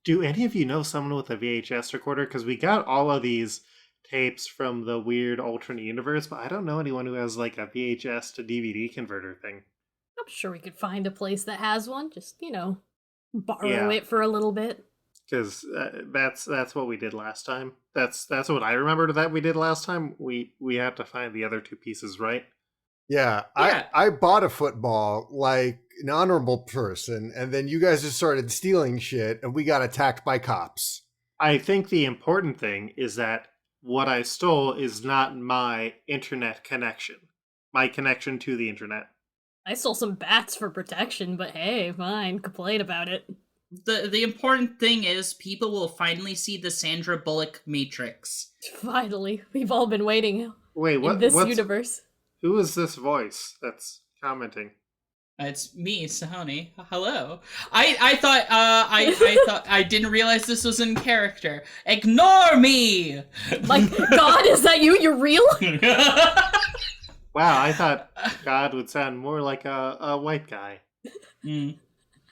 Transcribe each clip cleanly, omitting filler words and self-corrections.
Do any of you know someone with a VHS recorder? Because we got all of these tapes from the weird alternate universe, but I don't know anyone who has like a VHS to DVD converter thing. I'm sure we could find a place that has one. Just, borrow Yeah. it for a little bit. Because that's what we did last time. That's what I remembered that we did last time. We had to find the other two pieces, right? Yeah, Yeah. I bought a football like an honorable person, and then you guys just started stealing shit, and we got attacked by cops. I think the important thing is that what I stole is not my internet connection. My connection to the internet. I stole some bats for protection, but hey, fine, complain about it. The important thing is people will finally see the Sandra Bullock Matrix. Finally, we've all been waiting Wait, in this universe. Who is this voice that's commenting? It's me, Sahoni. Hello. I thought I didn't realize this was in character. Ignore me. Like, God, is that you? You're real? Wow, I thought God would sound more like a white guy. You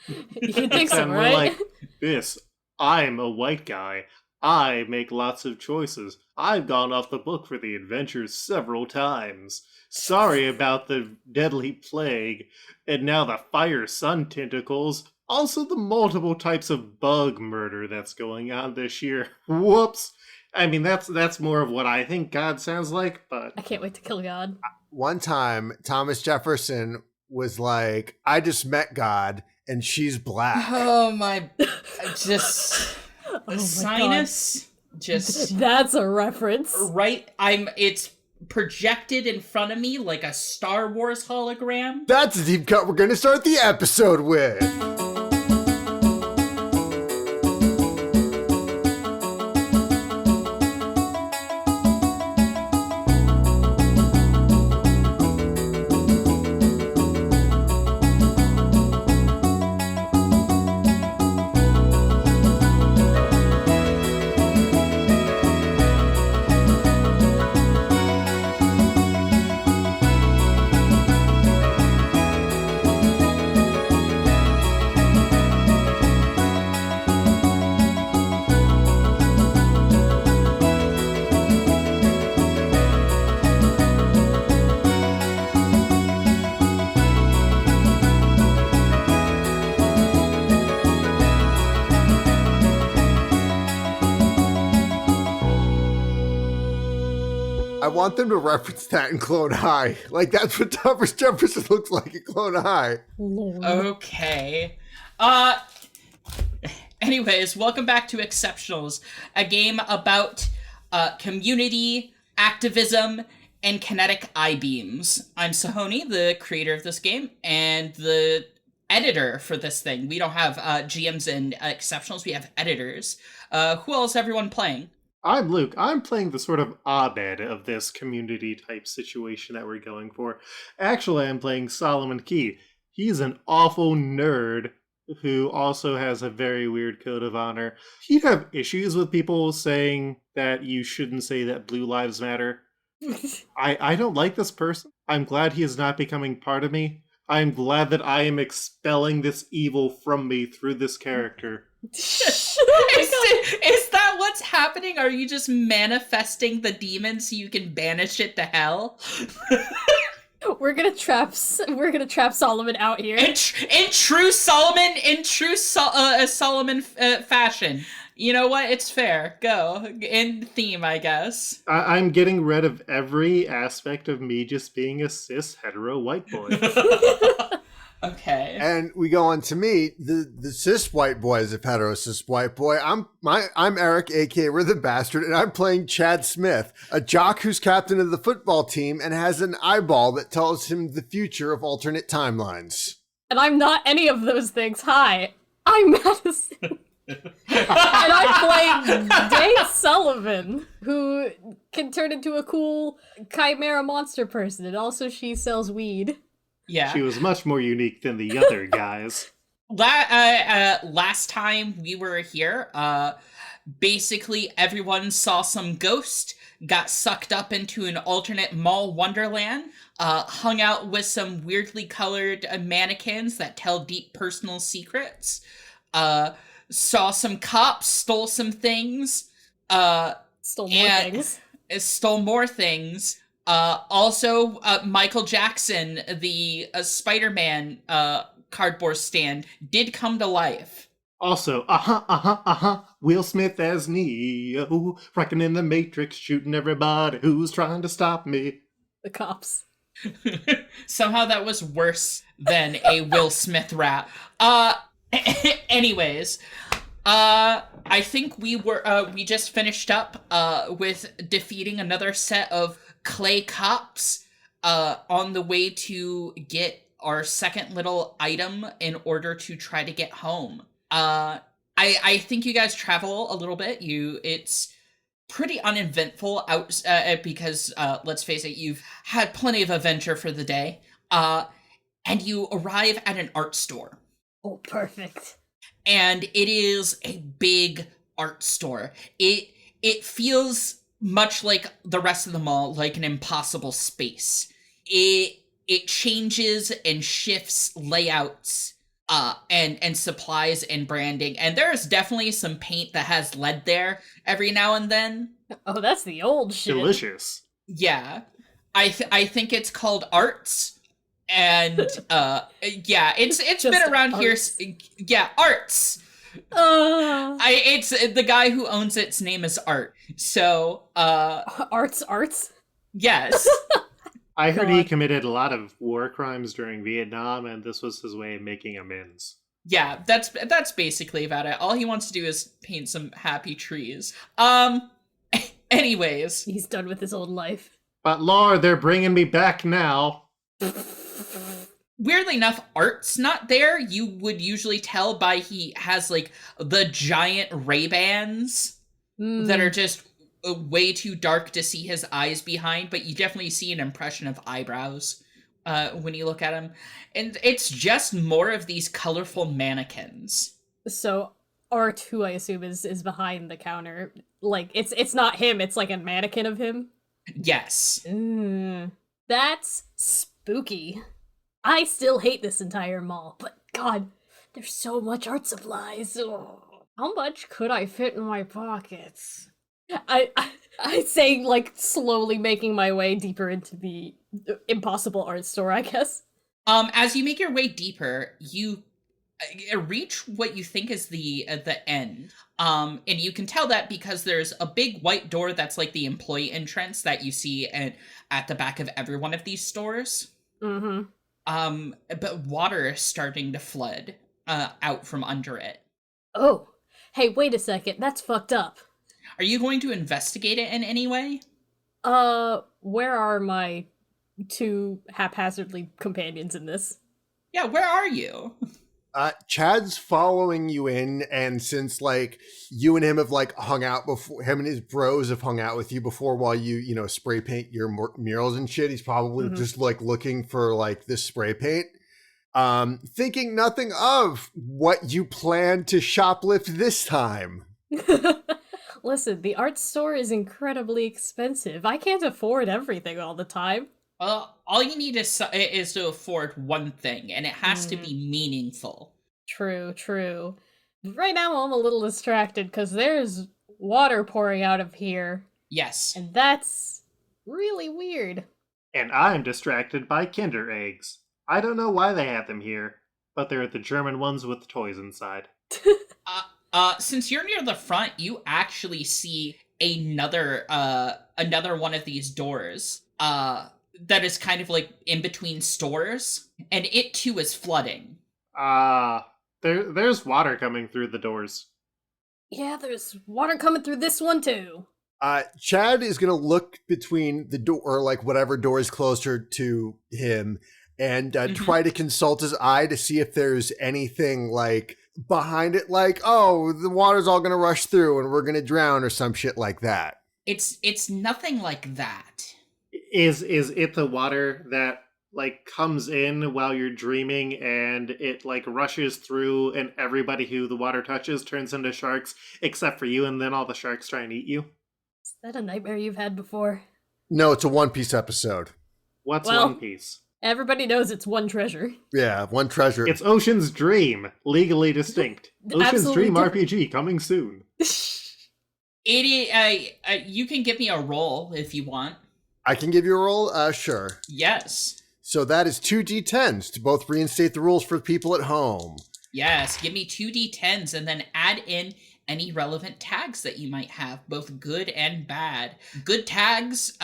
think so, Sound more right? like this. I'm a white guy. I make lots of choices. I've gone off the book for the adventures several times. Sorry about the deadly plague, and now the fire sun tentacles. Also the multiple types of bug murder that's going on this year. Whoops. I mean, that's more of what I think God sounds like, but... I can't wait to kill God. One time, Thomas Jefferson was like, I just met God, and she's black. Oh my, just Oh my sinus, God. just That's a reference. right. It's projected in front of me like a Star Wars hologram. That's the deep cut we're going to start the episode with. I want them to reference that in Clone High. Like, that's what Thomas Jefferson looks like in Clone High. Lord. Okay. Anyways, welcome back to Exceptionals, a game about community, activism, and kinetic I-beams. I'm Sahoni, the creator of this game, and the editor for this thing. We don't have GMs and Exceptionals, we have editors. Who else is everyone playing? I'm Luke. I'm playing the sort of Abed of this community type situation that we're going for. Actually, I'm playing Solomon Key. He's an awful nerd who also has a very weird code of honor. He'd have issues with people saying that you shouldn't say that Blue Lives Matter. I don't like this person. I'm glad he is not becoming part of me. I'm glad that I am expelling this evil from me through this character. Is that what's happening? Are you just manifesting the demon so you can banish it to hell? We're gonna trap Solomon out here. In true Solomon Solomon fashion. You know what? It's fair. Go in theme, I guess. I'm getting rid of every aspect of me just being a cis hetero white boy. Okay. And we go on to meet the cis white boy as a hetero cis white boy. I'm Eric, aka We're the Bastard, and I'm playing Chad Smith, a jock who's captain of the football team and has an eyeball that tells him the future of alternate timelines. And I'm not any of those things. Hi, I'm Madison. And I play Dei Sullivan, who can turn into a cool chimera monster person, and also she sells weed. Yeah. She was much more unique than the other guys. Last time we were here, basically everyone saw some ghost, got sucked up into an alternate mall wonderland, hung out with some weirdly colored mannequins that tell deep personal secrets, saw some cops, stole some things, Stole more and things. stole more things. Also, Michael Jackson, the Spider-Man cardboard stand, did come to life. Also, Will Smith as Neo, wrecking in the Matrix, shooting everybody who's trying to stop me. The cops. Somehow that was worse than a Will Smith rap. Anyways, I think we just finished up with defeating another set of clay cops on the way to get our second little item in order to try to get home. I think you guys travel a little bit. It's pretty uneventful out because let's face it, you've had plenty of adventure for the day. And you arrive at an art store. Oh, perfect. And it is a big art store. It feels much like the rest of the mall, like an impossible space. It changes and shifts layouts and supplies and branding, and there's definitely some paint that has lead there every now and then. Oh, that's the old shit. Delicious. Yeah, I think it's called Arts, and yeah, it's Just been around Arts. here. Yeah, Arts. Uh, It's the guy who owns its name is Art. So arts. yes. I heard he God. committed a lot of war crimes during Vietnam, and this was his way of making amends. Yeah, that's basically about it. All he wants to do is paint some happy trees. Anyways, He's done with his old life. But Lord, they're bringing me back now. weirdly enough, Art's not there. You would usually tell by he has like the giant Ray-Bans that are just way too dark to see his eyes behind, but you definitely see an impression of eyebrows when you look at him. And it's just more of these colorful mannequins. So Art, who I assume is behind the counter, like it's not him, it's like a mannequin of him. Yes. That's spooky. I still hate this entire mall, but God, there's so much art supplies. Ugh. How much could I fit in my pockets? I say, like, slowly making my way deeper into the impossible art store, I guess. As you make your way deeper, you reach what you think is the end. And you can tell that because there's a big white door that's like the employee entrance that you see at the back of every one of these stores. Mm-hmm. But water is starting to flood out from under it. Oh, hey, wait a second, that's fucked up. Are you going to investigate it in any way? Where are my two haphazardly companions in this? Yeah, where are you? Chad's following you in, and since like you and him have like hung out before, him and his bros have hung out with you before while you spray paint your murals and shit, he's probably just like looking for like this spray paint, thinking nothing of what you plan to shoplift this time. Listen, the art store is incredibly expensive. I can't afford everything all the time. All you need is to afford one thing, and it has to be meaningful. True. Right now I'm a little distracted because there's water pouring out of here. Yes. And that's really weird. And I'm distracted by Kinder eggs. I don't know why they have them here, but they're the German ones with the toys inside. Since you're near the front, you actually see another one of these doors. That is kind of like in between stores, and it too is flooding. There's water coming through the doors. Yeah, there's water coming through this one too. Chad is gonna look between the door, or like whatever door is closer to him, and try to consult his eye to see if there's anything like behind it, like, oh, the water's all gonna rush through and we're gonna drown or some shit like that. It's nothing like that. Is it the water that like comes in while you're dreaming and it like rushes through and everybody who the water touches turns into sharks except for you, and then all the sharks try and eat you? Is that a nightmare you've had before? No, it's a One Piece episode. What's Well, One Piece? Everybody knows it's one treasure. Yeah, one treasure. It's Ocean's Dream, legally distinct. Ocean's Absolutely Dream different. RPG coming soon. You can give me a roll if you want. I can give you a roll? Sure. Yes. So that is 2d10s to both reinstate the rules for people at home. Yes, give me 2d10s and then add in any relevant tags that you might have, both good and bad. Good tags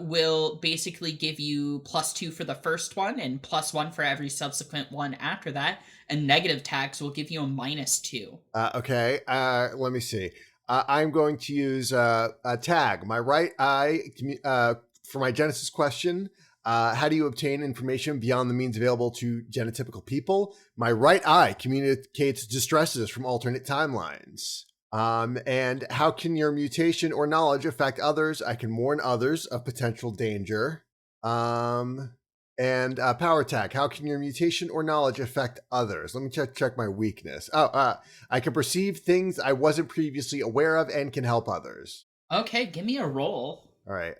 will basically give you +2 for the first one and +1 for every subsequent one after that. And negative tags will give you a -2. Okay, let me see. I'm going to use a tag. My right eye, for my Genesis question, how do you obtain information beyond the means available to genotypical people? My right eye communicates distresses from alternate timelines. And how can your mutation or knowledge affect others? I can warn others of potential danger. And power tag. How can your mutation or knowledge affect others? Let me check my weakness. I can perceive things I wasn't previously aware of and can help others. Okay, give me a roll. All right.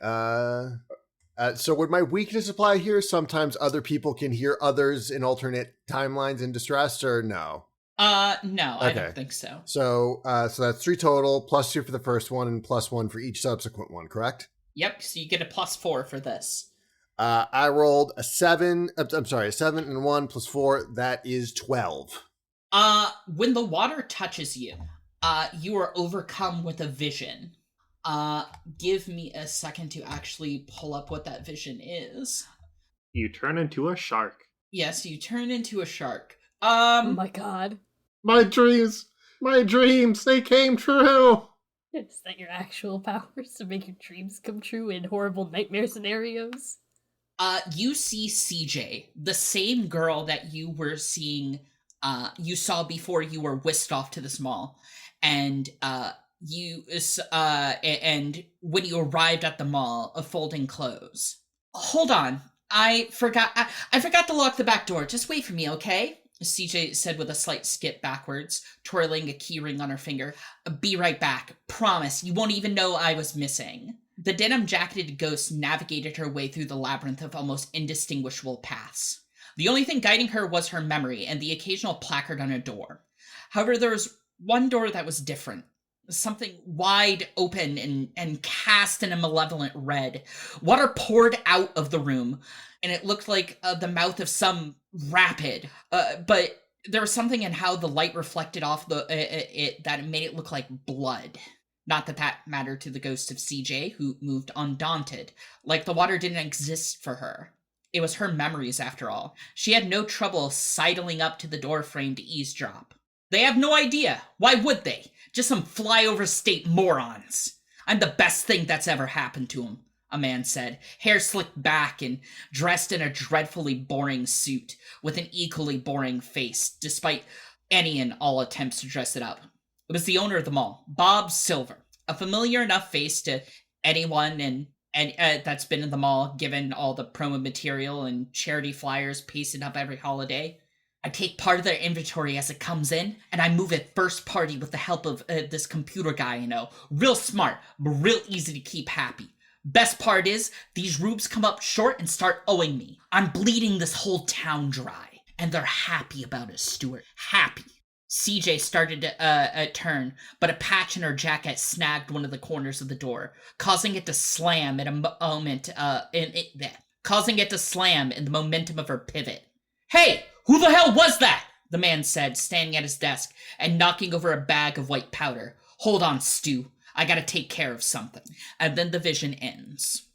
So would my weakness apply here? Sometimes other people can hear others in alternate timelines in distress, or no? No, I Okay. don't think so. So that's 3 total, +2 for the first one, and +1 for each subsequent one, correct? Yep, so you get a +4 for this. I rolled a 7. I'm sorry, a 7 and 1 +4. That is 12. When the water touches you, you are overcome with a vision. Give me a second to actually pull up what that vision is. You turn into a shark. Yes, you turn into a shark. Oh my god. My dreams, they came true. Is that your actual powers to make your dreams come true in horrible nightmare scenarios? You see CJ, the same girl that you were seeing, you saw before you were whisked off to this mall. And, and when you arrived at the mall, folding clothes. Hold on. I forgot to lock the back door. Just wait for me, okay? CJ said with a slight skip backwards, twirling a keyring on her finger. Be right back. Promise, you won't even know I was missing. The denim-jacketed ghost navigated her way through the labyrinth of almost indistinguishable paths. The only thing guiding her was her memory and the occasional placard on a door. However, there was one door that was different. Something wide open and cast in a malevolent red. Water poured out of the room, and it looked like the mouth of some rapid. But there was something in how the light reflected off it that made it look like blood. Not that mattered to the ghost of CJ, who moved undaunted, like the water didn't exist for her. It was her memories, after all. She had no trouble sidling up to the doorframe to eavesdrop. They have no idea. Why would they? Just some flyover state morons. I'm the best thing that's ever happened to him, a man said, hair slicked back and dressed in a dreadfully boring suit, with an equally boring face, despite any and all attempts to dress it up. It was the owner of the mall, Bob Silver, a familiar enough face to anyone and that's been in the mall, given all the promo material and charity flyers pasted up every holiday. I take part of their inventory as it comes in, and I move it first party with the help of this computer guy I know. Real smart, but real easy to keep happy. Best part is, these rubes come up short and start owing me. I'm bleeding this whole town dry, and they're happy about it, Stuart. Happy. CJ started to turn, but a patch in her jacket snagged one of the corners of the door, causing it to slam in a moment. Causing it to slam in the momentum of her pivot. Hey, who the hell was that? The man said, standing at his desk and knocking over a bag of white powder. Hold on, Stu. I gotta take care of something. And then the vision ends,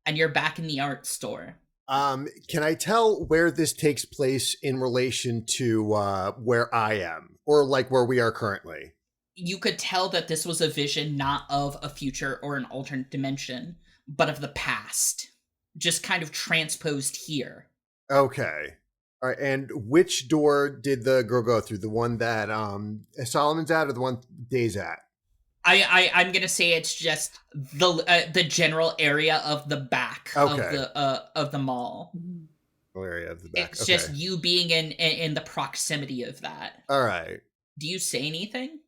and you're back in the art store. Can I tell where this takes place in relation to where I am, or like where we are currently? You could tell that this was a vision not of a future or an alternate dimension, but of the past. Just kind of transposed here. Okay. All right, and which door did the girl go through? The one that Solomon's at, or the one Day's at? I'm gonna say it's just the general area of the back of the mall. Area of the back. It's just you being in the proximity of that. All right. Do you say anything?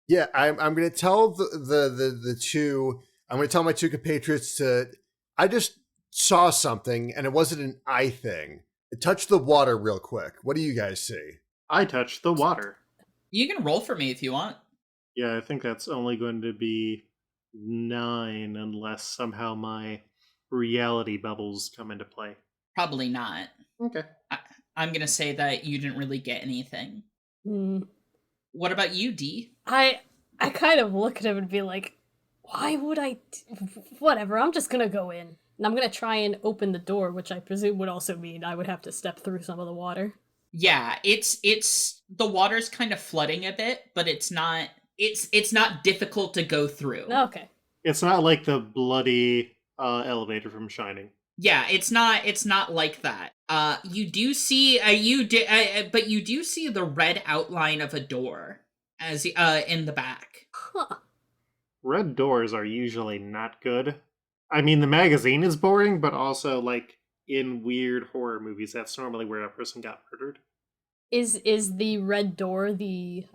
Yeah, I'm gonna tell the two. I'm gonna tell my two compatriots to. I just saw something, and it wasn't an eye thing. It touched the water real quick. What do you guys see? I touched the water. You can roll for me if you want. Yeah, I think that's only going to be 9 unless somehow my reality bubbles come into play. Probably not. Okay. I'm going to say that you didn't really get anything. Hmm. What about you, Dee? I kind of look at him and be like, why would I? Whatever, I'm just gonna go in. And I'm gonna try and open the door, which I presume would also mean I would have to step through some of the water. Yeah, it's the water's kind of flooding a bit, but it's not difficult to go through. Okay. It's not like the bloody elevator from Shining. Yeah, it's not like that. You do see but you do see the red outline of a door as in the back. Huh. Red doors are usually not good. I mean, the magazine is boring, but also, like, in weird horror movies, that's normally where a person got murdered. Is the red door the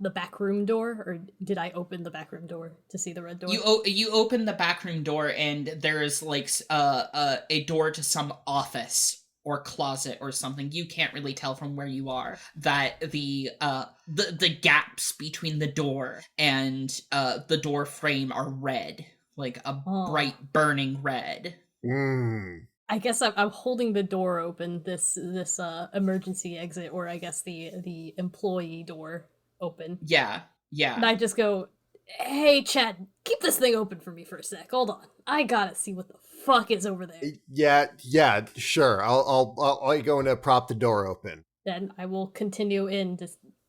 back room door, or did I open the back room door to see the red door? You open the back room door, and there is like a door to some office or closet or something. You can't really tell from where you are that the gaps between the door and the door frame are red, like a bright burning red. I guess I'm holding the door open, this emergency exit, or I guess the employee door open. Yeah. And I just go, hey Chad, keep this thing open for me for a sec. Hold on, I gotta see what the fuck is over there. Yeah, sure. I'll go in to prop the door open. Then I will continue in.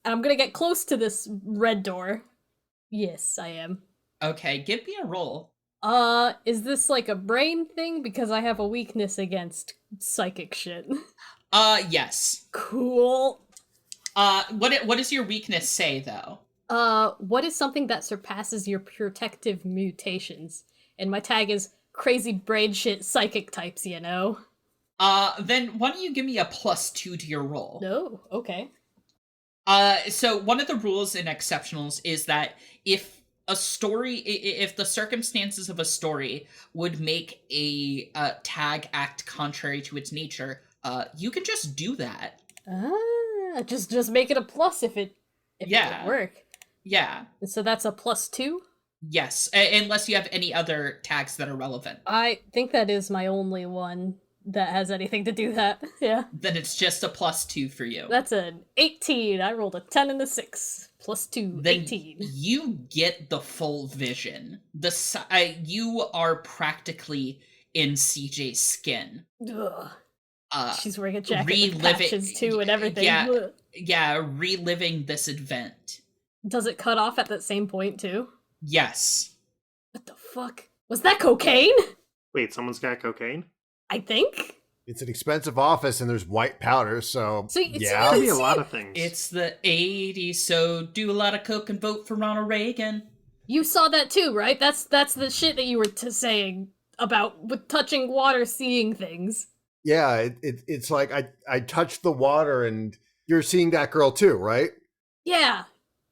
I'm gonna get close to this red door. Yes, I am. Okay, give me a roll. Is this like a brain thing? Because I have a weakness against psychic shit. Yes. Cool. What does your weakness say, though? What is something that surpasses your protective mutations? And my tag is crazy brain shit psychic types, you know? Then why don't you give me a +2 to your roll? No, okay. So one of the rules in exceptionals is that if the circumstances of a story would make a tag act contrary to its nature, you can just do that. Just make it a plus if it can work. Yeah. And so that's a +2? Yes, unless you have any other tags that are relevant. I think that is my only one that has anything to do that. Yeah. Then it's just a +2 for you. That's an 18. I rolled a 10 and a 6. +2, then 18. You get the full vision. You are practically in CJ's skin. Ugh. She's wearing a jacket with patches too and everything. Yeah, reliving this event. Does it cut off at that same point too? Yes. What the fuck? Was that cocaine? Wait, someone's got cocaine? I think. It's an expensive office and there's white powder, so yeah. Could be a lot of things. It's the 80s, so do a lot of coke and vote for Ronald Reagan. You saw that too, right? That's the shit that you were saying about with touching water, seeing things. Yeah, it's like I touched the water and you're seeing that girl too, right? Yeah,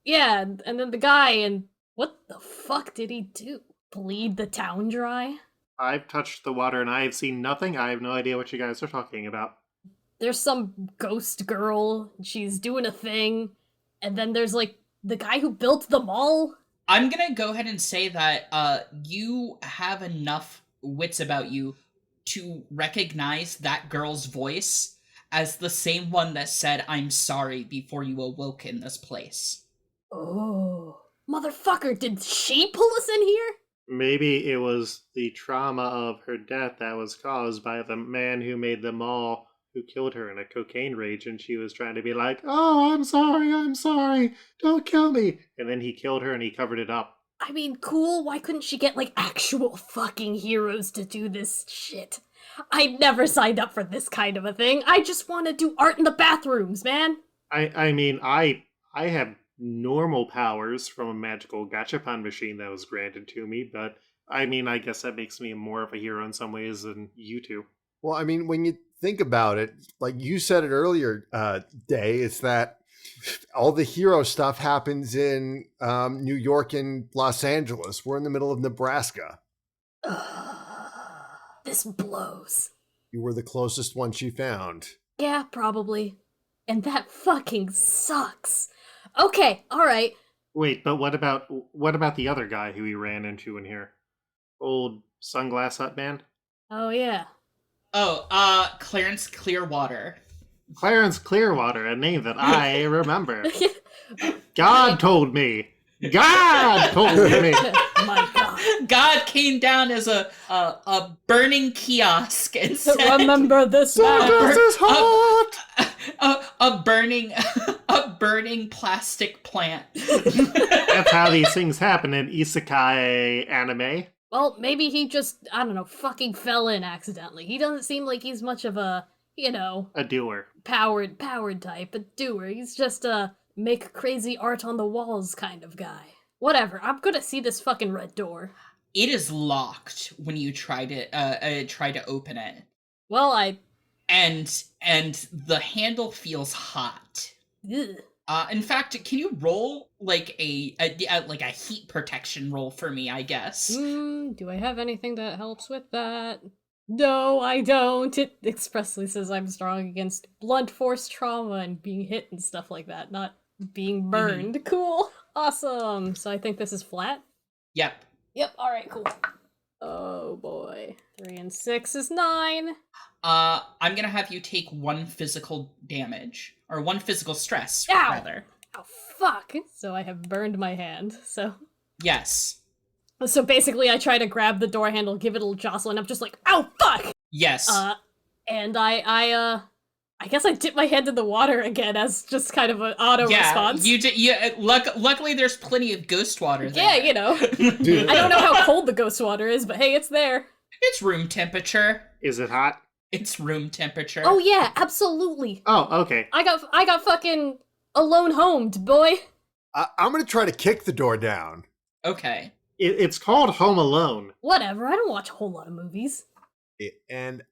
and then the guy, and what the fuck did he do? Bleed the town dry? I've touched the water and I have seen nothing. I have no idea what you guys are talking about. There's some ghost girl, she's doing a thing, and then there's like the guy who built the mall. I'm gonna go ahead and say that you have enough wits about you to recognize that girl's voice as the same one that said, "I'm sorry," before you awoke in this place. Oh. Motherfucker, did she pull us in here? Maybe it was the trauma of her death that was caused by the man who made the mall, who killed her in a cocaine rage, and she was trying to be like, "Oh, I'm sorry, don't kill me." And then he killed her and he covered it up. I mean, cool, why couldn't she get, like, actual fucking heroes to do this shit? I never signed up for this kind of a thing. I just want to do art in the bathrooms, man. I mean, I have normal powers from a magical gachapon machine that was granted to me, but I mean, I guess that makes me more of a hero in some ways than you two. Well, I mean, when you think about it, like you said it earlier, Day, it's that all the hero stuff happens in New York and Los Angeles. We're in the middle of Nebraska. This blows. You were the closest one she found. Yeah, probably. And that fucking sucks. Okay, alright. Wait, but what about the other guy who he ran into in here? Old Sunglass Hut man? Oh, yeah. Oh, Clarence Clearwater. Clarence Clearwater, a name that I remember. God told me. God told me. My God. God came down as a burning kiosk and said, Remember this man. This is hot! a burning plastic plant. That's how these things happen in isekai anime. Well, maybe he just, I don't know, fucking fell in accidentally. He doesn't seem like he's much of a, A doer. powered type, a doer. He's just a make crazy art on the walls kind of guy. Whatever, I'm gonna see this fucking red door. It is locked when you try to open it. Well, And the handle feels hot. ugh. In fact, can you roll like a heat protection roll for me, I guess? Do I have anything that helps with that? No, I don't. It expressly says I'm strong against blunt force trauma and being hit and stuff like that, not being burned. Cool. Awesome. So I think this is flat? Yep. Yep, alright, cool. Oh boy. 3 and 6 is 9. I'm gonna have you take 1 physical damage. Or 1 physical stress, Ow! rather. Oh, fuck. So I have burned my hand, so... Yes. So basically I try to grab the door handle, give it a little jostle, and I'm just like, ow, fuck! Yes. And I guess I dip my hand in the water again as just kind of an auto response. You did. Luckily, there's plenty of ghost water there. Yeah, Dude, I don't know how cold the ghost water is, but hey, it's there. It's room temperature. Is it hot? It's room temperature. Oh yeah, absolutely. Oh, okay. I got fucking alone homed, boy. I'm gonna try to kick the door down. Okay. It's called Home Alone. Whatever, I don't watch a whole lot of movies. And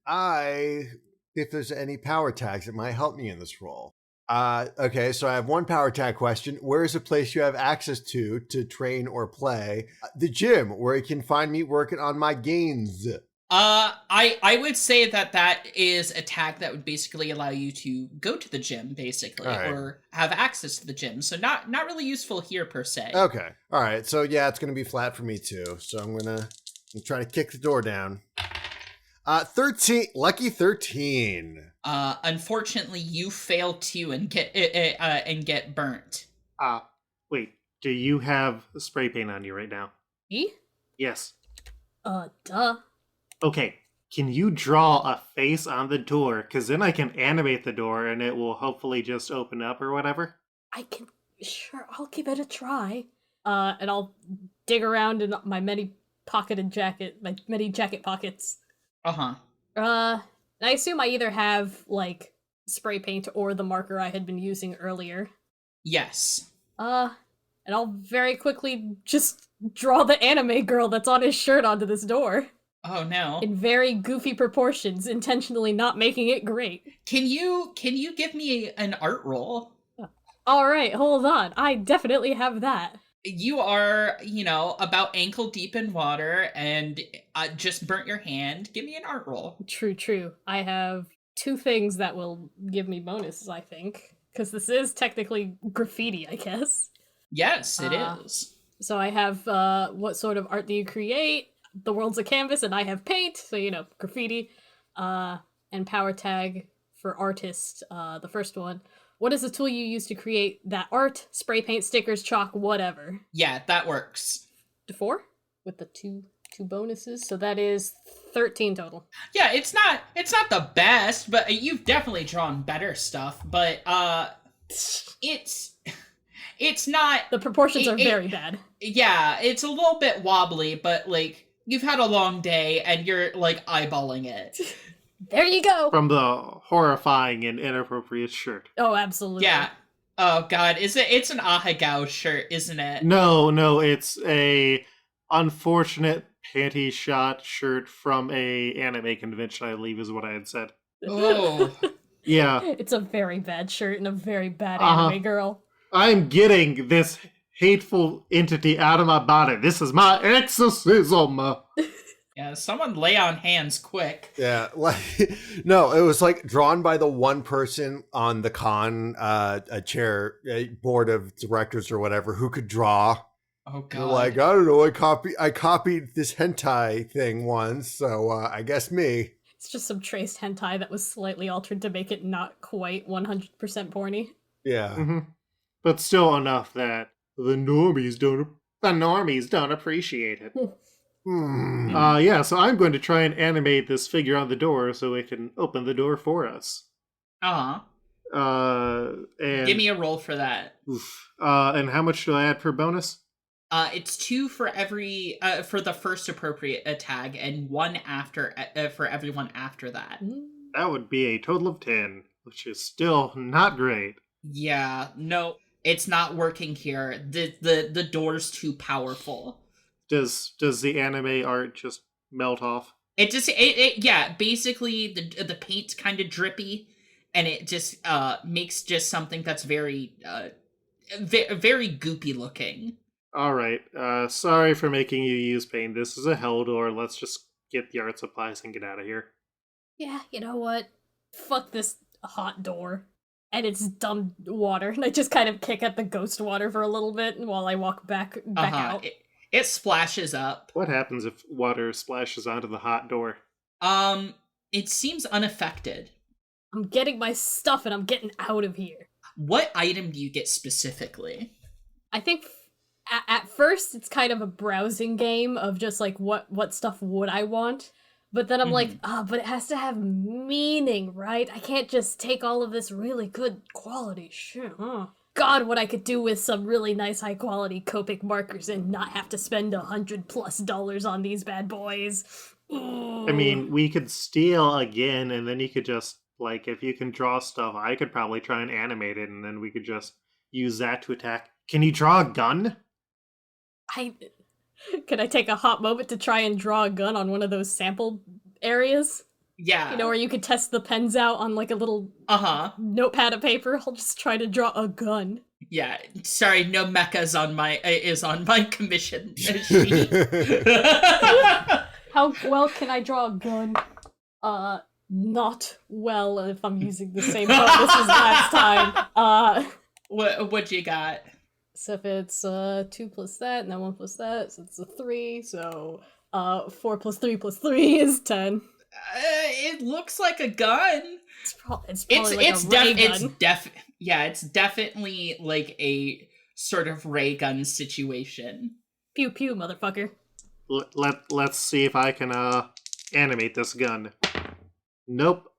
if there's any power tags that might help me in this role. Okay, so I have 1 power tag question. Where is a place you have access to train or play? The gym, where you can find me working on my gains. I would say that is a tag that would basically allow you to go to the gym, basically, All right. or have access to the gym. So not really useful here per se. Okay, all right. So yeah, it's gonna be flat for me too. So I'm gonna try to kick the door down. 13, lucky 13. Unfortunately, you fail too and get burnt. Wait, do you have spray paint on you right now? Me? Yes. Duh. Okay, can you draw a face on the door? Because then I can animate the door and it will hopefully just open up or whatever. Sure, I'll give it a try. And I'll dig around in my many jacket pockets. Uh-huh. I assume I either have, like, spray paint or the marker I had been using earlier. Yes. And I'll very quickly just draw the anime girl that's on his shirt onto this door. Oh no. In very goofy proportions, intentionally not making it great. Can you give me an art roll? Alright, hold on. I definitely have that. You are, about ankle deep in water and just burnt your hand. Give me an art roll. True. I have 2 things that will give me bonuses, I think. Because this is technically graffiti, I guess. Yes, it is. So I have, what sort of art do you create? The world's a canvas, and I have paint, so, graffiti. And power tag for artist, the first one. What is the tool you use to create that art? Spray paint, stickers, chalk, whatever. Yeah, that works. 4? With the two bonuses, so that is 13 total. Yeah, it's not the best, but you've definitely drawn better stuff, but it's not. The proportions are very bad. Yeah, it's a little bit wobbly, but like you've had a long day and you're like eyeballing it. There you go. From the horrifying and inappropriate shirt. Oh, absolutely. Yeah. Oh god, it's an Ahegao shirt, isn't it? No, it's a unfortunate panty shot shirt from a anime convention, I believe is what I had said. Oh. Yeah. It's a very bad shirt and a very bad Uh-huh. anime girl. I'm getting this hateful entity out of my body. This is my exorcism. Yeah, someone lay on hands quick. Yeah, like no, it was like drawn by the one person on the a chair, a board of directors or whatever, who could draw. Oh They're god. like, I don't know, I copied this hentai thing once, so I guess me. It's just some traced hentai that was slightly altered to make it not quite 100% porny. Yeah. Mm-hmm. But still enough that the normies don't appreciate it. Hmm. Yeah, so I'm going to try and animate this figure on the door so it can open the door for us. Uh-huh. And Give me a roll for that. and how much do I add per bonus? It's 2 for every for the first appropriate tag, and 1 after for everyone after that. That would be a total of 10, which is still not great. Yeah, no, it's not working here. The door's too powerful. Does the anime art just melt off? Yeah, basically the paint's kind of drippy, and it just makes just something that's very very goopy looking. All right. Sorry for making you use paint. This is a hell door. Let's just get the art supplies and get out of here. Yeah, you know what? Fuck this hot door. And it's dumb water. And I just kind of kick at the ghost water for a little bit while I walk back out. It splashes up. What happens if water splashes onto the hot door? It seems unaffected. I'm getting my stuff and I'm getting out of here. What item do you get specifically? I think at first it's kind of a browsing game of just like what stuff would I want. But then I'm like, but it has to have meaning, right? I can't just take all of this really good quality shit, huh? God, what I could do with some really nice high quality Copic markers and not have to spend $100+ on these bad boys. Ooh. I mean, we could steal again, and then you could just, like, if you can draw stuff, I could probably try and animate it, and then we could just use that to attack. Can you draw a gun? Can I take a hot moment to try and draw a gun on one of those sample areas? Yeah. You know, where you could test the pens out on like a little notepad of paper. I'll just try to draw a gun. Yeah. Sorry, no mecha is on my commission sheet. How well can I draw a gun? Not well if I'm using the same bonus as last time. What you got? So if it's 2 plus that, and then 1 plus that, so it's a 3, so 4 plus 3 plus 3 is 10. It looks like a gun. It's probably like a ray gun. It's definitely like a sort of ray gun situation. Pew pew, motherfucker. Let's see if I can animate this gun. Nope.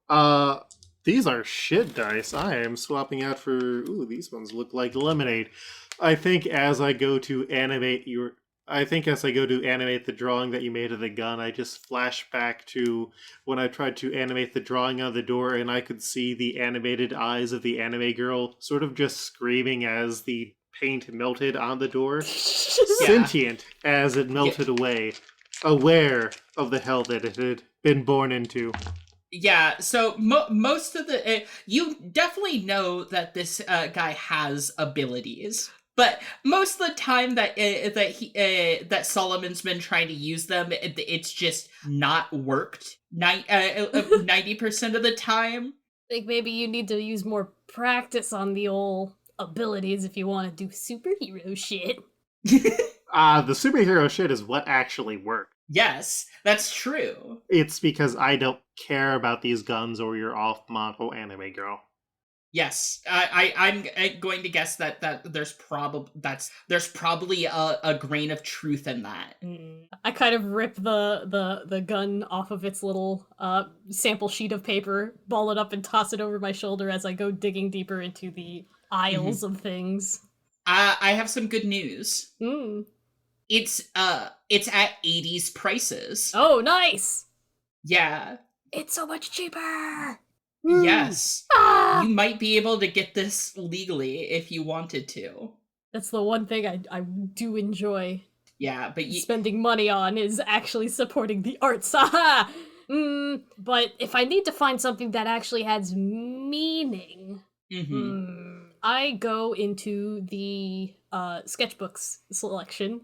These are shit dice. I am swapping out for... Ooh, these ones look like lemonade. I think as I go to animate the drawing that you made of the gun, I just flash back to when I tried to animate the drawing on the door, and I could see the animated eyes of the anime girl sort of just screaming as the paint melted on the door. Sentient as it melted away, aware of the hell that it had been born into. Yeah, so most of the... you definitely know that this guy has abilities. But most of the time that Solomon's been trying to use them, it's just not worked 90% of the time. I think maybe you need to use more practice on the old abilities if you want to do superhero shit. The superhero shit is what actually worked. Yes, that's true. It's because I don't care about these guns or your off-model anime girl. Yes, I'm going to guess that there's probably a grain of truth in that. I kind of rip the gun off of its little sample sheet of paper, ball it up, and toss it over my shoulder as I go digging deeper into the aisles of things. I have some good news. It's at 80s prices. Oh, nice! Yeah. It's so much cheaper! Yes. You might be able to get this legally if you wanted to. That's the one thing I do enjoy. Yeah, but spending money on is actually supporting the arts. But if I need to find something that actually has meaning, I go into the sketchbooks selection.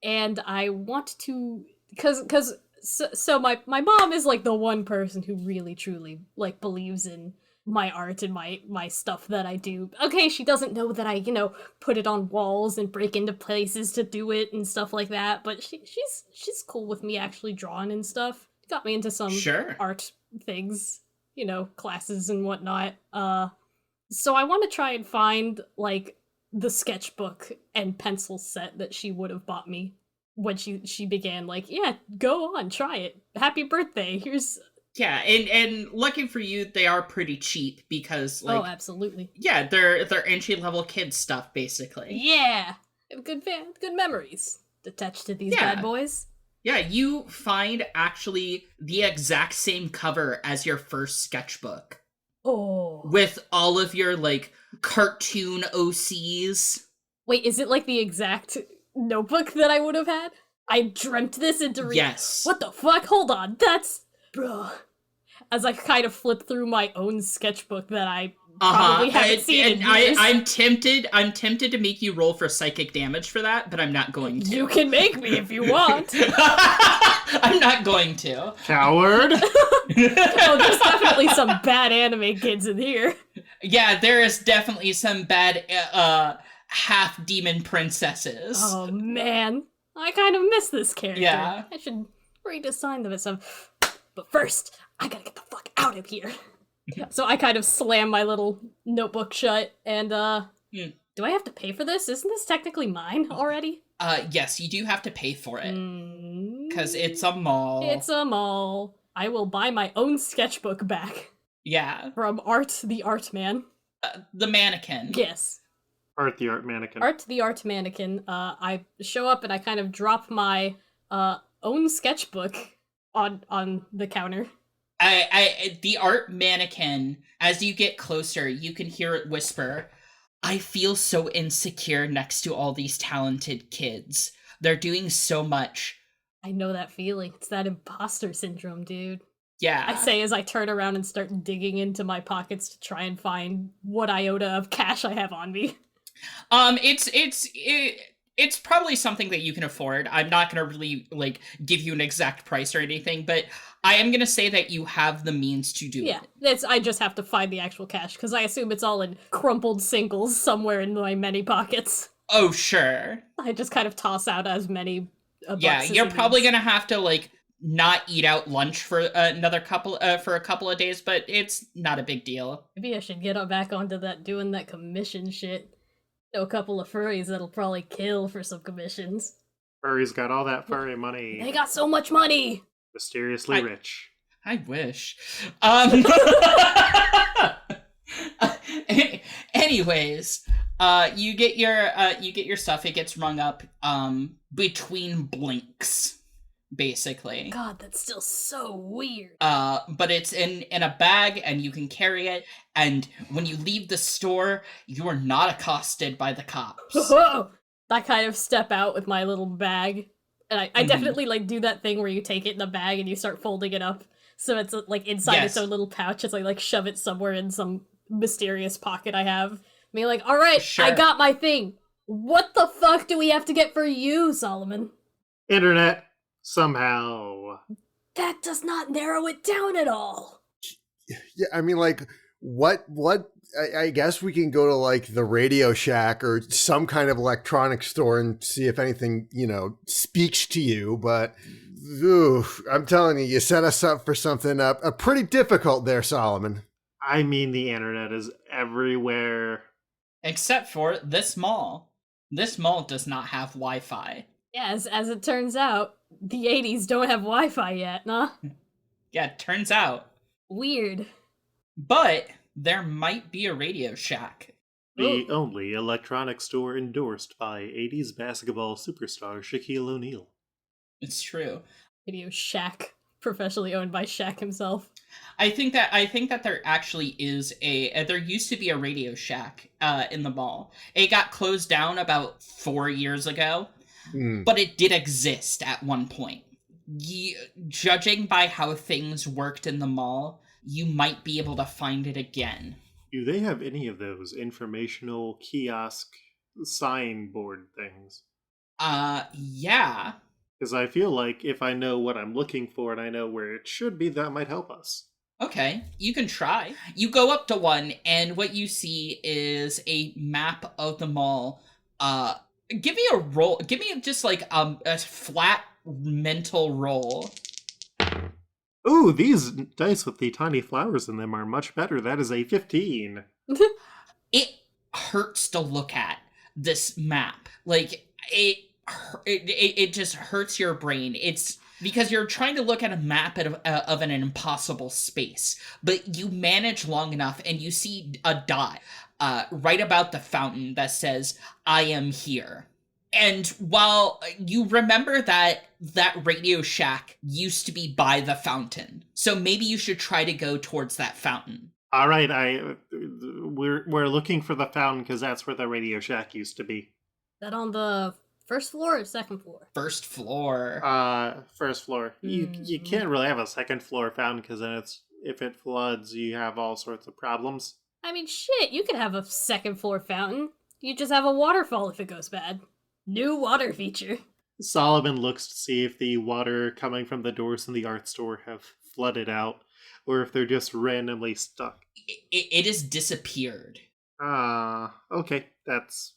And I want to So my mom is like the one person who really truly like believes in my art and my stuff that I do. Okay, she doesn't know that I, put it on walls and break into places to do it and stuff like that, but she's cool with me actually drawing and stuff. Got me into some Sure. art things, classes and whatnot. So I want to try and find like the sketchbook and pencil set that she would have bought me when she began like, yeah, go on, try it. Happy birthday. Here's Yeah, and looking for you, they are pretty cheap because like, oh, absolutely. yeah, they're entry level kids stuff basically. Yeah. I have good memories attached to these Yeah. bad boys. Yeah, you find actually the exact same cover as your first sketchbook Oh. with all of your like cartoon OCs. Wait, is it like the exact notebook that I would have had? I dreamt this into Yes. What the fuck? Hold on. That's bruh. As I kind of flip through my own sketchbook that I probably haven't seen in years. I'm tempted to make you roll for psychic damage for that, but I'm not going to. You can make me if you want. I'm not going to. Coward! Oh, there's definitely some bad anime kids in here. Yeah, there is definitely some bad half demon princesses. Oh man, I kind of miss this character. Yeah. I should redesign them as some. But first, I gotta get the fuck out of here. So I kind of slam my little notebook shut, and do I have to pay for this? Isn't this technically mine already? Yes, you do have to pay for it. Mm, Because it's a mall. It's a mall. I will buy my own sketchbook back Yeah. from Art the Art Man. The mannequin. Yes. Art the Art Mannequin. Art the Art Mannequin. I show up and I kind of drop my own sketchbook on the counter. The art mannequin, as you get closer, you can hear it whisper, I feel so insecure next to all these talented kids. They're doing so much. I know that feeling. It's that imposter syndrome, dude. Yeah. I say as I turn around and start digging into my pockets to try and find what iota of cash I have on me. It's probably something that you can afford. I'm not gonna really like give you an exact price or anything, but I am gonna say that you have the means to do it. I just have to find the actual cash, because I assume it's all in crumpled singles somewhere in my many pockets. Oh, sure. I just kind of toss out as many bucks Yeah, as you're it probably needs. gonna have to like not eat out lunch for a couple of days, but it's not a big deal. Maybe I should get back onto doing that commission shit. Know a couple of furries that'll probably kill for some commissions. Furry's got all that furry money. They got so much money! Mysteriously rich. I wish. Anyways, you get your stuff. It gets rung up between blinks, basically. God, that's still so weird. But it's in a bag, and you can carry it. And when you leave the store, you are not accosted by the cops. I kind of step out with my little bag, and I definitely like do that thing where you take it in the bag and you start folding it up, so it's like inside its own little pouch. It's like shove it somewhere in some mysterious pocket I have. Be like, all right, Sure. I got my thing. What the fuck do we have to get for you, Solomon? Internet, somehow. That does not narrow it down at all. Yeah, I mean, like, what I guess we can go to like the Radio Shack or some kind of electronic store and see if anything, speaks to you. But I'm telling you set us up for something pretty difficult there, Solomon. I mean, the internet is everywhere. Except for this mall. This mall does not have Wi-Fi. Yeah, as it turns out, the 80s don't have Wi-Fi yet, huh? Yeah, it turns out. Weird. But there might be a Radio Shack. The only electronic store endorsed by 80s basketball superstar Shaquille O'Neal. It's true. Radio Shack, professionally owned by Shaq himself. I think that there actually is there used to be a Radio Shack in the mall. It got closed down about 4 years ago, but it did exist at one point. Judging by how things worked in the mall, you might be able to find it again. Do they have any of those informational kiosk signboard things? Yeah. Because I feel like if I know what I'm looking for and I know where it should be, that might help us. Okay, you can try. You go up to one, and what you see is a map of the mall. Give me a roll. Give me just like a flat mental roll. Ooh, these dice with the tiny flowers in them are much better. That is a 15. It hurts to look at this map. Like it just hurts your brain. It's because you're trying to look at a map of an impossible space, but you manage long enough and you see a dot right about the fountain that says, I am here. And while you remember that Radio Shack used to be by the fountain, so maybe you should try to go towards that fountain. All right, we're looking for the fountain because that's where the Radio Shack used to be. That on the first floor or second floor? First floor. First floor. You can't really have a second floor fountain because then if it floods, you have all sorts of problems. I mean, shit, you could have a second floor fountain. You just have a waterfall if it goes bad. New water feature. Solomon looks to see if the water coming from the doors in the art store have flooded out, or if they're just randomly stuck. It has disappeared. Okay. That's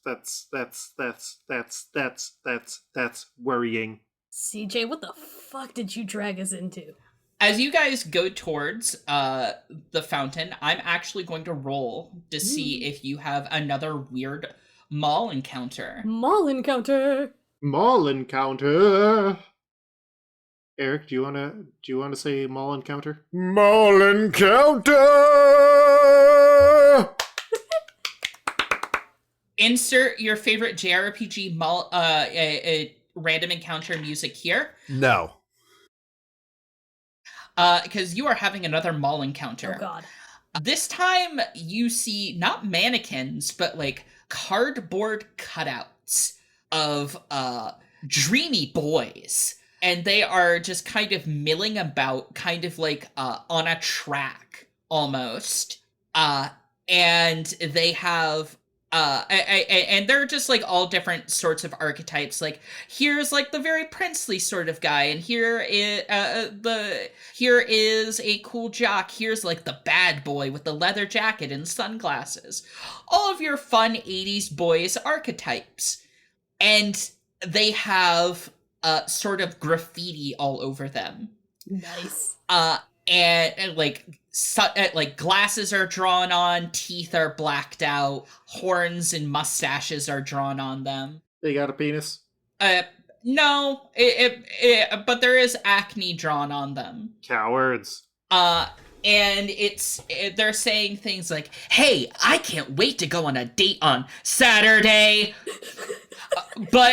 worrying. CJ, what the fuck did you drag us into? As you guys go towards the fountain, I'm actually going to roll to see if you have another weird mall encounter. Mall encounter! Mall encounter! Eric, do you wanna say mall encounter? Mall encounter! Insert your favorite JRPG mall random encounter music here. No. Because you are having another mall encounter. Oh god. This time you see not mannequins, but like cardboard cutouts of dreamy boys. And they are just kind of milling about, kind of like on a track almost. And they have and they're just like all different sorts of archetypes. Like here's like the very princely sort of guy, and here is a cool jock. Here's like the bad boy with the leather jacket and sunglasses. All of your fun 80s boys archetypes, and they have sort of graffiti all over them. Nice. And like glasses are drawn on, teeth are blacked out, horns and mustaches are drawn on them. They got a penis? No, but there is acne drawn on them. Cowards. And they're saying things like, "Hey, I can't wait to go on a date on Saturday." But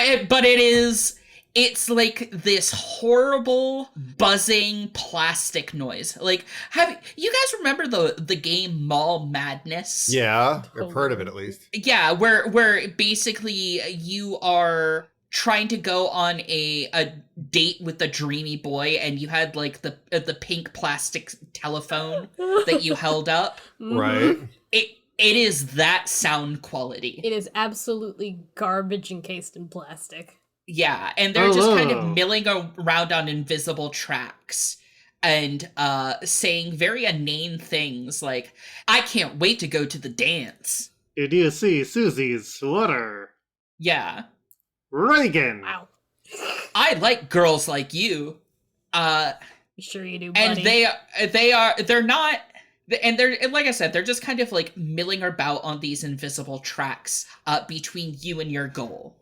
it's like this horrible buzzing plastic noise. Like, have you guys remember the game Mall Madness? Yeah, I've heard of it at least. Yeah, where basically you are trying to go on a date with the dreamy boy, and you had like the pink plastic telephone that you held up. Right. It is that sound quality. It is absolutely garbage encased in plastic. Yeah, and they're just kind of milling around on invisible tracks and saying very inane things like, "I can't wait to go to the dance." Did you see Susie's sweater? Yeah. Reagan! Wow. I like girls like you. Sure you do, buddy. And they're not, and they're, like I said, they're just kind of like milling about on these invisible tracks between you and your goal.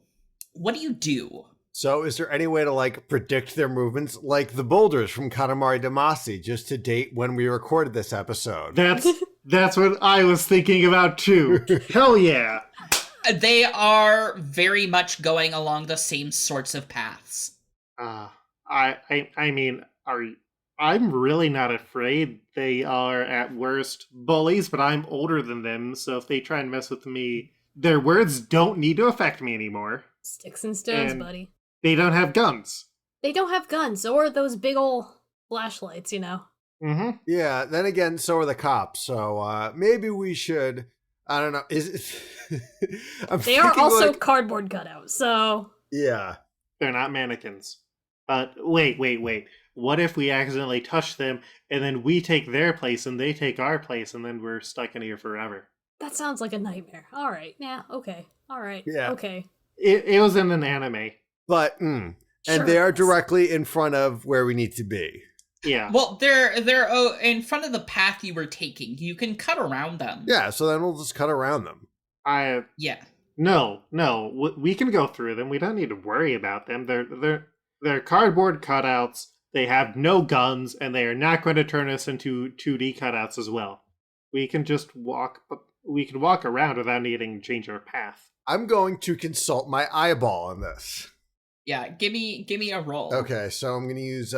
What do you do? So is there any way to like predict their movements like the boulders from Katamari Damacy, just to date when we recorded this episode? That's what I was thinking about too. Hell yeah. They are very much going along the same sorts of paths. I mean, I'm really not afraid. They are at worst bullies, but I'm older than them, so if they try and mess with me, their words don't need to affect me anymore. Sticks and stones, And buddy. they don't have guns. They don't have guns or those big ol' flashlights, you know. Mm-hmm. Yeah, then again, so are the cops. So maybe we should, I don't know, is it... They are also cardboard cutouts, so... Yeah. They're not mannequins. But wait. What if we accidentally touch them and then we take their place and they take our place and then we're stuck in here forever? That sounds like a nightmare. All right. Yeah. Okay. All right. Yeah. Okay. It was in an anime. But, Sure and they are it is. directly in front of where we need to be. Yeah. Well, they're in front of the path you were taking. You can cut around them. Yeah, so then we'll just cut around them. Yeah. No. We can go through them. We don't need to worry about them. They're cardboard cutouts. They have no guns, and they are not going to turn us into 2D cutouts as well. We can just walk. We can walk around without needing to change our path. I'm going to consult my eyeball on this. Yeah, give me a roll. Okay, so I'm going to use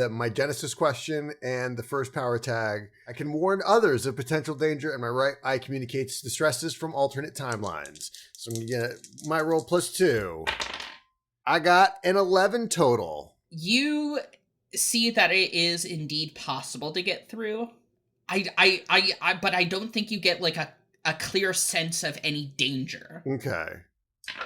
my Genesis question and the first power tag. I can warn others of potential danger, and my right eye communicates distresses from alternate timelines. So I'm going to get my roll plus 2. I got an 11 total. You see that it is indeed possible to get through. But I don't think you get like a clear sense of any danger. Okay.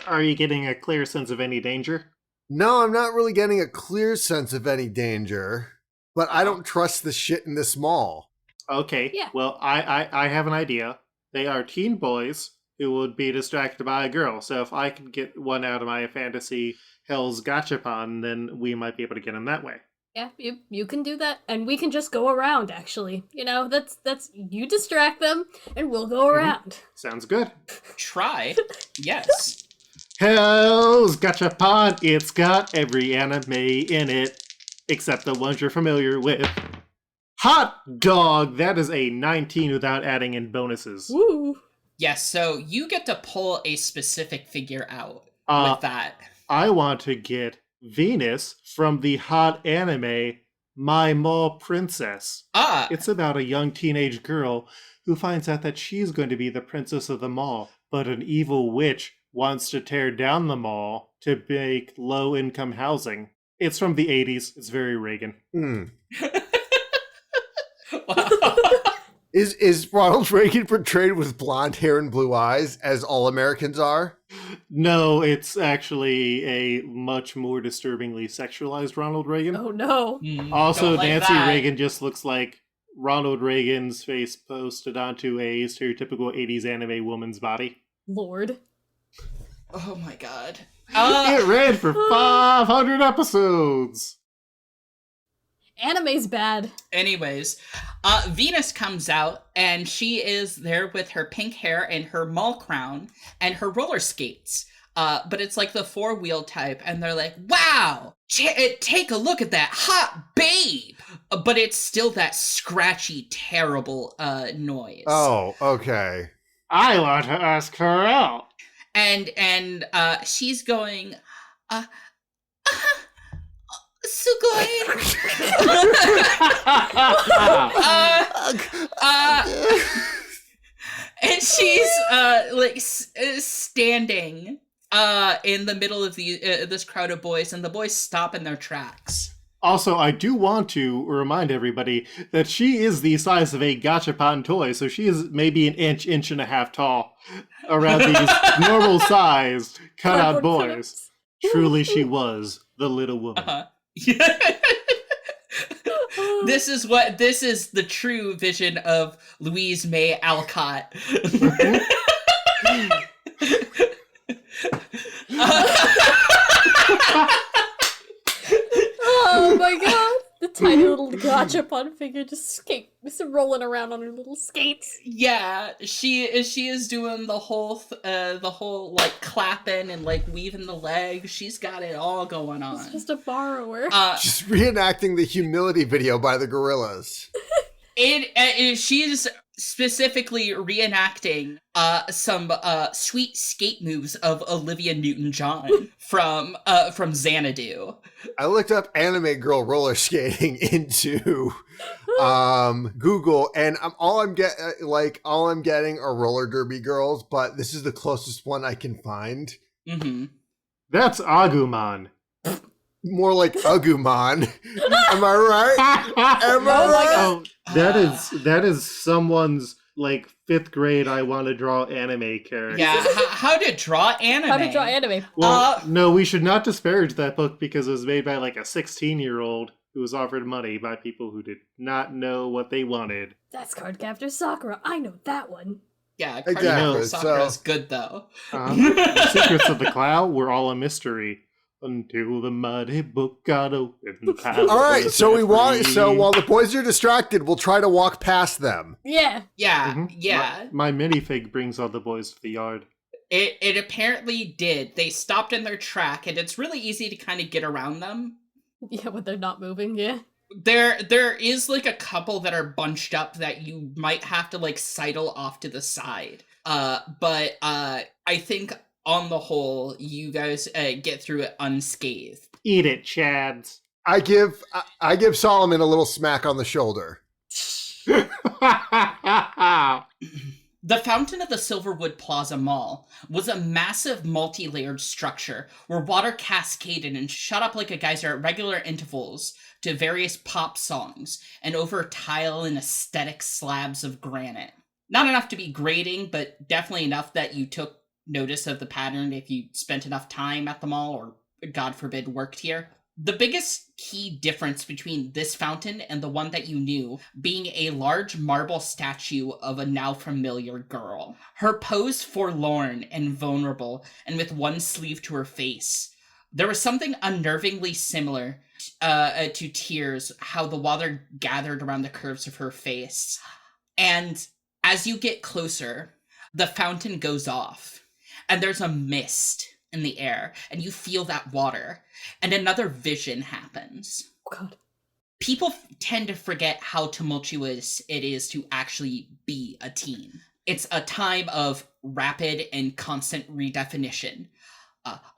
Are you getting a clear sense of any danger? No, I'm not really getting a clear sense of any danger, but I don't trust the shit in this mall. Okay. Yeah. Well, I have an idea. They are teen boys who would be distracted by a girl. So if I could get one out of my fantasy Hell's Gachapon, then we might be able to get him that way. Yeah, you can do that, and we can just go around. Actually, that's you distract them, and we'll go around. Sounds good. Try. Yes. Hell's Gachapon, it's got every anime in it, except the ones you're familiar with. Hot dog! That is a 19 without adding in bonuses. Woo! Yes, so you get to pull a specific figure out with that. I want to get Venus from the hot anime My Mall Princess. It's about a young teenage girl who finds out that she's going to be the princess of the mall, but an evil witch wants to tear down the mall to make low-income housing. It's from the 80s. It's very Reagan. Is Ronald Reagan portrayed with blonde hair and blue eyes, as all Americans are? No, it's actually a much more disturbingly sexualized Ronald Reagan. Oh no! Also, Don't like Nancy that. Reagan just looks like Ronald Reagan's face posted onto a stereotypical 80s anime woman's body. Lord. Oh my god. It ran for 500 episodes! Anime's bad. Anyways, Venus comes out, and she is there with her pink hair and her mall crown and her roller skates. But it's like the 4-wheel type, and they're like, wow, take a look at that hot babe! But it's still that scratchy, terrible noise. Oh, okay. I want to ask her out. And she's going, Sugoi. And she's standing in the middle of this crowd of boys, and the boys stop in their tracks. Also, I do want to remind everybody that she is the size of a gachapon toy, so she is maybe an inch and a half tall around these normal-sized cutout Cardboard boys. Truly, she was the little woman. This is the true vision of Louise May Alcott. Oh my god! The tiny little gachapon figure just rolling around on her little skates. Yeah, she is doing the whole like clapping and like weaving the legs. She's got it all going on. It's just a borrower. Just reenacting the humility video by the gorillas. She's specifically reenacting some sweet skate moves of Olivia Newton-John from Xanadu. I looked up anime girl roller skating into Google, and all I'm getting are roller derby girls, but this is the closest one I can find. Mm-hmm. That's Agumon. More like Agumon. Am I right? Am I right? Oh, that is someone's like 5th grade I want to draw anime characters. Yeah, how to draw anime. How to draw anime. Well, no, we should not disparage that book because it was made by like a 16-year-old who was offered money by people who did not know what they wanted. That's Cardcaptor Sakura. I know that one. Yeah, Exactly, Cardinal Sakura's good though. The secrets of the cloud were all a mystery until the mighty book got open. All right, so while the boys are distracted, we'll try to walk past them. Yeah. Yeah, Mhm. yeah. My minifig brings all the boys to the yard. It apparently did. They stopped in their track, and it's really easy to kind of get around them. Yeah, when they're not moving, yeah. There is like a couple that are bunched up that you might have to like sidle off to the side. But I think on the whole, you guys get through it unscathed. Eat it, Chads. I give Solomon a little smack on the shoulder. The Fountain of the Silverwood Plaza Mall was a massive multi-layered structure where water cascaded and shot up like a geyser at regular intervals to various pop songs and over tile and aesthetic slabs of granite. Not enough to be grating, but definitely enough that you took notice of the pattern if you spent enough time at the mall or, God forbid, worked here. The biggest key difference between this fountain and the one that you knew being a large marble statue of a now familiar girl. Her pose forlorn and vulnerable and with one sleeve to her face. There was something unnervingly similar to tears, how the water gathered around the curves of her face. And as you get closer, the fountain goes off and there's a mist in the air, and you feel that water, and another vision happens. Oh, God. People tend to forget how tumultuous it is to actually be a teen. It's a time of rapid and constant redefinition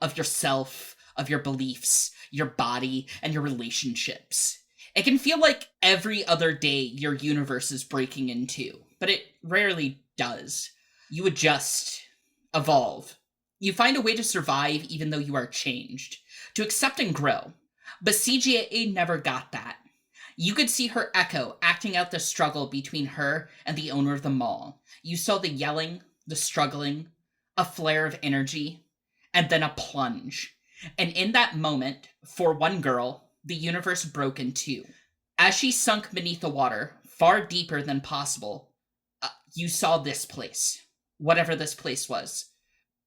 of yourself, of your beliefs, your body, and your relationships. It can feel like every other day your universe is breaking in two, but it rarely does. You adjust, evolve. You find a way to survive even though you are changed, to accept and grow. But CGA never got that. You could see her echo acting out the struggle between her and the owner of the mall. You saw the yelling, the struggling, a flare of energy, and then a plunge. And in that moment, for one girl, the universe broke in two. As she sunk beneath the water, far deeper than possible, you saw this place, whatever this place was,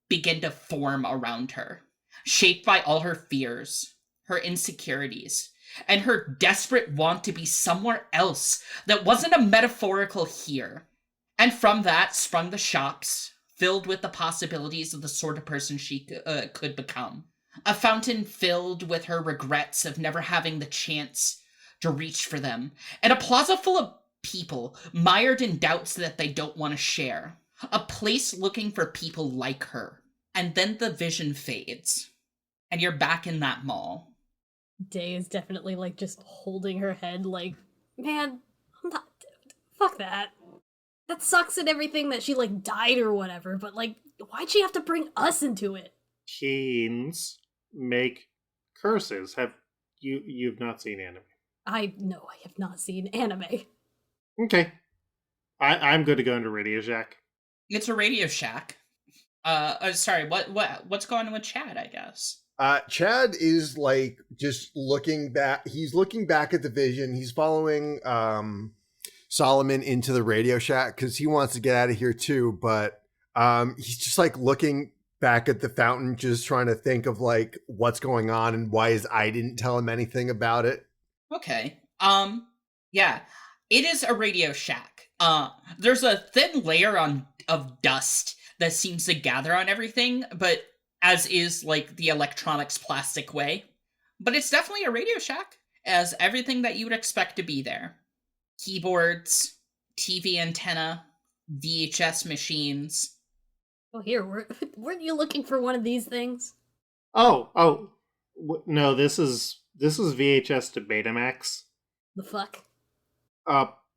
begin to form around her, shaped by all her fears, her insecurities, and her desperate want to be somewhere else that wasn't a metaphorical here. And from that sprung the shops, filled with the possibilities of the sort of person she could become. A fountain filled with her regrets of never having the chance to reach for them, and a plaza full of people mired in doubts that they don't want to share. A place looking for people like her. And then the vision fades, and you're back in that mall. Dei is definitely, like, just holding her head like, man, I'm not... Fuck that. That sucks and everything that she, like, died or whatever, but, like, why'd she have to bring us into it? Teens make curses. You've not seen anime? No, I have not seen anime. Okay. I'm good to go into Radio Shack. It's a Radio Shack. Sorry, what's going on with Chad, I guess? Chad is like just looking back. He's looking back at the vision. He's following Solomon into the Radio Shack because he wants to get out of here too. But he's just like looking back at the fountain, just trying to think of like what's going on and why his eye didn't tell him anything about it. Okay. Yeah, it is a Radio Shack. There's a thin layer of dust that seems to gather on everything, but as is like the electronics plastic way. But it's definitely a Radio Shack, as everything that you would expect to be there. Keyboards, TV antenna, VHS machines. Oh, here, weren't you looking for one of these things? No, this is VHS to Betamax. The fuck?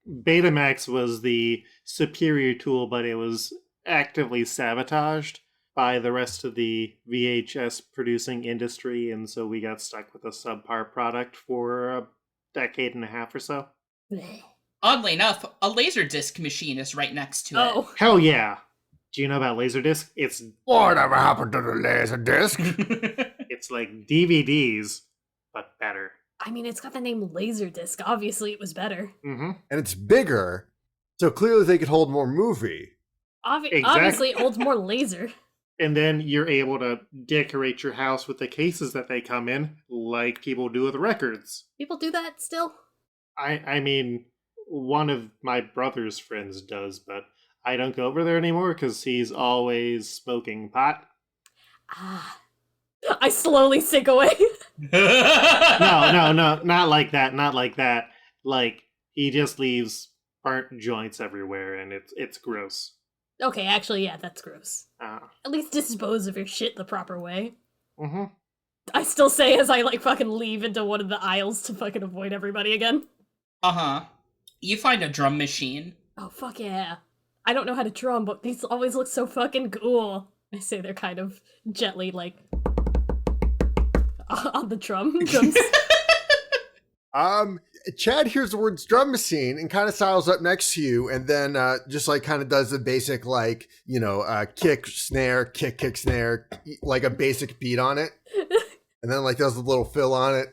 Betamax was the superior tool, but it was actively sabotaged by the rest of the VHS producing industry, and so we got stuck with a subpar product for a decade and a half or so. Blech. Oddly enough, a Laserdisc machine is right next to it. Oh. Hell yeah. Do you know about Laserdisc? Whatever happened to the laser disc? It's like DVDs, but better. I mean, it's got the name Laserdisc. Obviously, it was better. Mm-hmm. And it's bigger, so clearly they could hold more movie. Obviously, it holds more laser. And then you're able to decorate your house with the cases that they come in, like people do with records. People do that still? I mean, one of my brother's friends does, but I don't go over there anymore because he's always smoking pot. Ah. I slowly sink away. No, not like that, not like that. Like, he just leaves burnt joints everywhere, and it's gross. Okay, actually, yeah, that's gross. At least dispose of your shit the proper way. Mm-hmm. I still say as I, like, fucking leave into one of the aisles to fucking avoid everybody again. Uh-huh. You find a drum machine. Oh, fuck yeah. I don't know how to drum, but these always look so fucking cool. I say they're kind of gently, like, on the drums. Chad hears the words drum machine and kind of sidles up next to you, and then just like kind of does the basic, like, you know, kick, snare, kick, snare, like a basic beat on it. And then like does a little fill on it,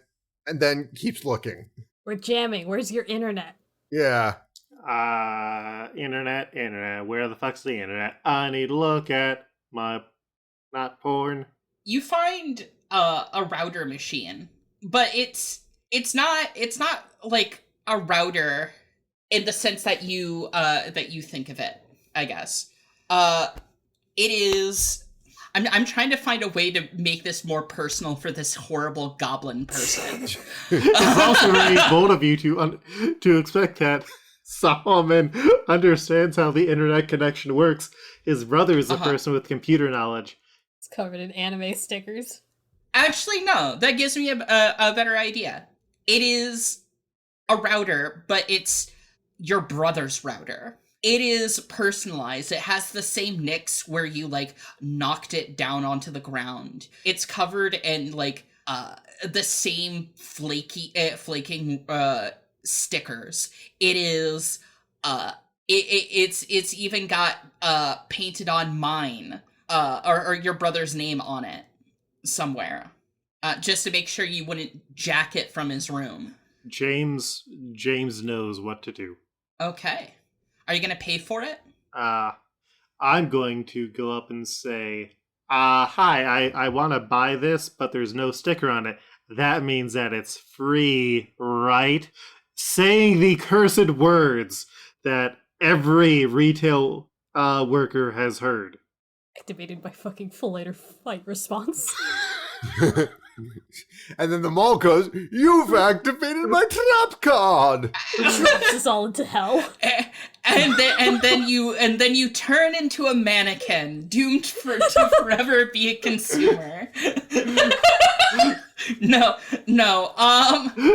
and then keeps looking. We're jamming. Where's your internet? Yeah. Internet. Where the fuck's the internet? I need to look at my, not porn. You find a router machine, but it's not like a router in the sense that you think of it, I guess. It is. I'm trying to find a way to make this more personal for this horrible goblin person. It's also very bold of you to expect that Solomon understands how the internet connection works. His brother is a person with computer knowledge. It's covered in anime stickers. Actually, no. That gives me a better idea. It is a router, but it's your brother's router. It is personalized. It has the same nicks where you, like, knocked it down onto the ground. It's covered in, like, the same flaking stickers. It is, it's even got painted on mine, or your brother's name on it somewhere, just to make sure you wouldn't jack it from his room. James knows what to do. Okay. Are you gonna pay for it? I'm going to go up and say, hi, I want to buy this, but there's no sticker on it. That means that it's free, right? Saying the cursed words that every retail worker has heard. Activated by fucking full later fight response. And then the mall goes, "You've activated my trap card." Drops us all into hell. And then you turn into a mannequin, doomed to forever be a consumer. No.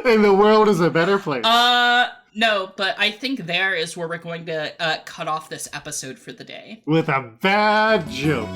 And the world is a better place. No, but I think there is where we're going to cut off this episode for the day. With a bad joke.